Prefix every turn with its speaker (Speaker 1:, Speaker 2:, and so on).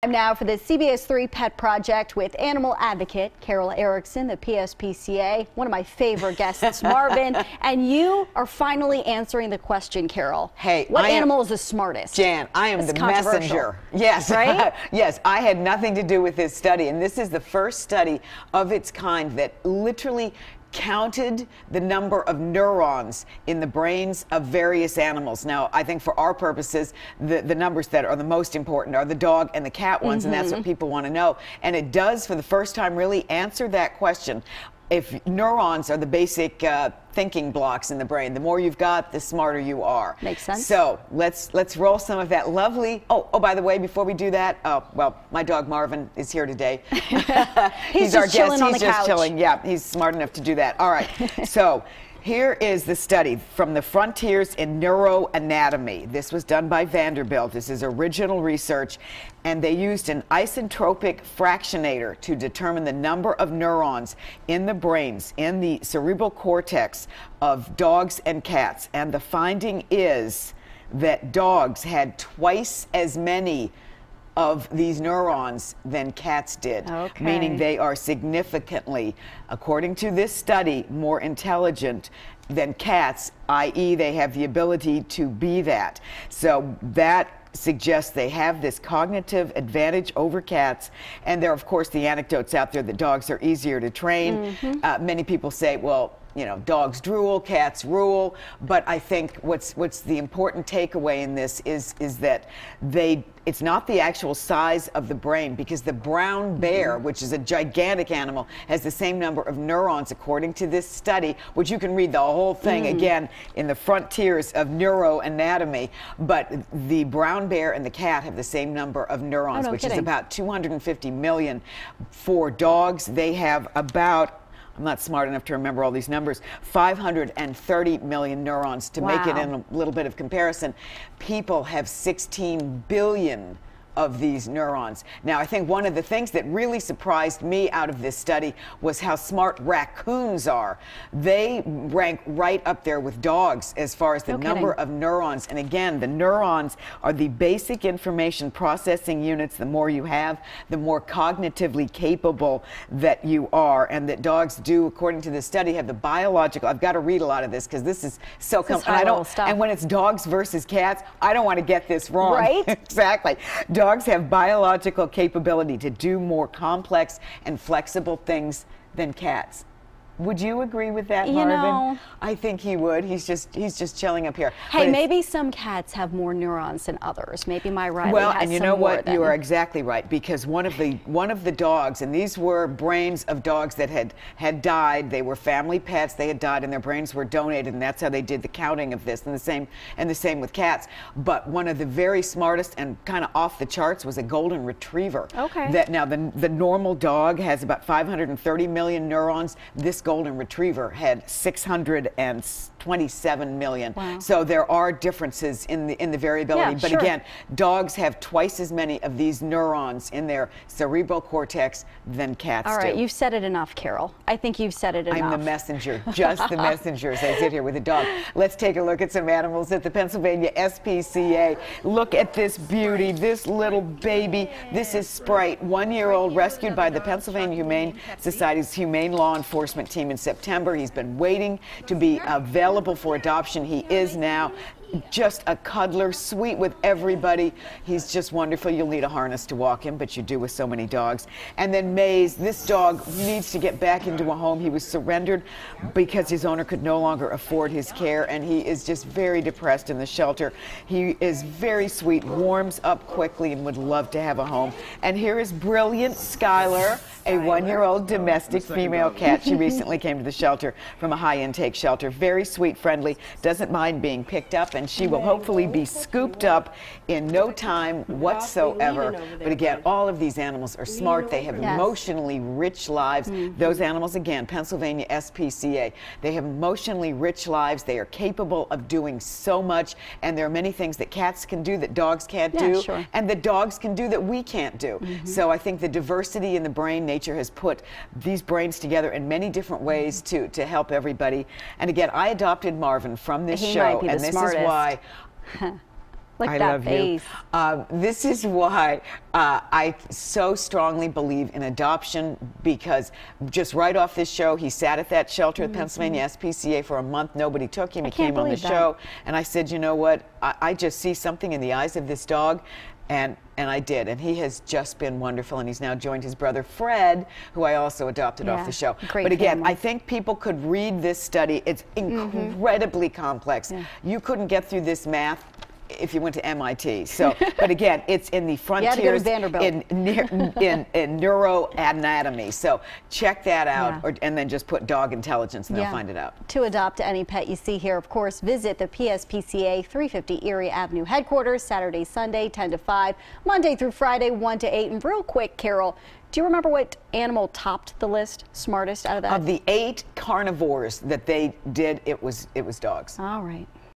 Speaker 1: Time now for the CBS 3 Pet Project with animal advocate Carol Erickson, the PSPCA, one of my favorite guests, Marvin. And you are finally answering the question, Carol.
Speaker 2: Hey,
Speaker 1: what animal is the smartest?
Speaker 2: Jan, I am the messenger. Yes,
Speaker 1: right?
Speaker 2: Yes, I had nothing to do with this study, and this is the first study of its kind that literally counted the number of neurons in the brains of various animals. Now, I think for our purposes, the numbers that are the most important are the dog and the cat ones, and that's what people want to know. And it does, for the first time, really answer that question. If neurons are the basic thinking blocks in the brain, the more you've got, the smarter you are.
Speaker 1: Makes sense.
Speaker 2: So let's roll some of that lovely. Oh, by the way, before we do that, well, my dog Marvin is here today.
Speaker 1: He's
Speaker 2: our
Speaker 1: just chilling
Speaker 2: guest.
Speaker 1: on the
Speaker 2: He's just
Speaker 1: couch.
Speaker 2: chilling. Yeah, he's smart enough to do that. All right. So here is the study from the Frontiers in Neuroanatomy. This was done by Vanderbilt. This is original research, and they used an isotropic fractionator to determine the number of neurons in the brains, in the cerebral cortex of dogs and cats. And the finding is that dogs had twice as many of these neurons than cats did, meaning they are significantly, according to this study, more intelligent than cats, i.e. they have the ability to be that. So that suggests they have this cognitive advantage over cats. And there are, of course, the anecdotes out there that dogs are easier to train. Many people say, well, you know, dogs drool, cats rule, but I think what's the important takeaway in this is that it's not the actual size of the brain, because the brown bear, which is a gigantic animal, has the same number of neurons according to this study, which you can read the whole thing again in the Frontiers of Neuroanatomy. But the brown bear and the cat have the same number of neurons, which is about 250 million. For dogs, they have about, I'm not smart enough to remember all these numbers, 530 million neurons. To make it in a little bit of comparison, people have 16 billion of these neurons. Now, I think one of the things that really surprised me out of this study was how smart raccoons are. They rank right up there with dogs as far as the number of neurons. And again, the neurons are the basic information processing units. The more you have, the more cognitively capable that you are. And that dogs do, according to this study, have the biological. I've got to read a lot of this because this is so and when it's dogs versus cats, I don't want to get this wrong.
Speaker 1: Right?
Speaker 2: Exactly. Dogs have biological capability to do more complex and flexible things than cats. Would you agree with that, Marvin?
Speaker 1: You know,
Speaker 2: I think he would. He's just chilling up here.
Speaker 1: Hey, maybe some cats have more neurons than others. Maybe my Riley
Speaker 2: well,
Speaker 1: has
Speaker 2: and you know what? You are exactly right, because one of the dogs, and these were brains of dogs that had died. They were family pets. They had died, and their brains were donated, and that's how they did the counting of this. And the same with cats. But one of the very smartest and kind of off the charts was a golden retriever. That now the normal dog has about 530 million neurons. This golden retriever had 627 million. So there are differences in the variability. But again, dogs have twice as many of these neurons in their cerebral cortex than cats do.
Speaker 1: All right, you've said it enough, Carol. I think you've said it enough.
Speaker 2: I'm the messenger, just the messenger as I sit here with a dog. Let's take a look at some animals at the Pennsylvania SPCA. Look at this beauty, this little baby. This is Sprite, 1-year-old, rescued by the Pennsylvania Humane Society's Humane Law Enforcement Team in September. He's been waiting to be available for adoption. He is now. Just a cuddler, sweet with everybody. He's just wonderful. You'll need a harness to walk him, but you do with so many dogs. And then Maze, this dog needs to get back into a home. He was surrendered because his owner could no longer afford his care, and he is just very depressed in the shelter. He is very sweet, warms up quickly, and would love to have a home. And here is brilliant Skylar, a 1-year-old domestic female cat. She recently came to the shelter from a high-intake shelter. Very sweet, friendly, doesn't mind being picked up, and she will hopefully be scooped up in no time whatsoever. But again, all of these animals are smart. They have emotionally rich lives. Those animals, again, Pennsylvania SPCA, they have emotionally rich lives. They are capable of doing so much, and there are many things that cats can do that dogs can't do, and that dogs can do that we can't do. So I think the diversity in the brain, nature has put these brains together in many different ways to help everybody. And again, I adopted Marvin from this show, and this is why
Speaker 1: Look at
Speaker 2: I
Speaker 1: that
Speaker 2: love
Speaker 1: face.
Speaker 2: you. This is why I so strongly believe in adoption, because just right off this show, he sat at that shelter at Pennsylvania SPCA for a month. Nobody took him. He came on the show, and I said, you know what? I just see something in the eyes of this dog. And I did, and he has just been wonderful, and he's now joined his brother Fred, who I also adopted off the show. But again, I think people could read this study. It's incredibly complex. You couldn't get through this math if you went to MIT. So, but again, it's in the frontiers in neuroanatomy. So check that out, and then just put dog intelligence, and they'll find it out.
Speaker 1: To adopt any pet you see here, of course, visit the PSPCA 350 Erie Avenue headquarters Saturday, Sunday, 10 to 5, Monday through Friday, 1 to 8. And real quick, Carol, do you remember what animal topped the list, smartest out of that?
Speaker 2: Of the 8 carnivores that they did, it was dogs.
Speaker 1: All right.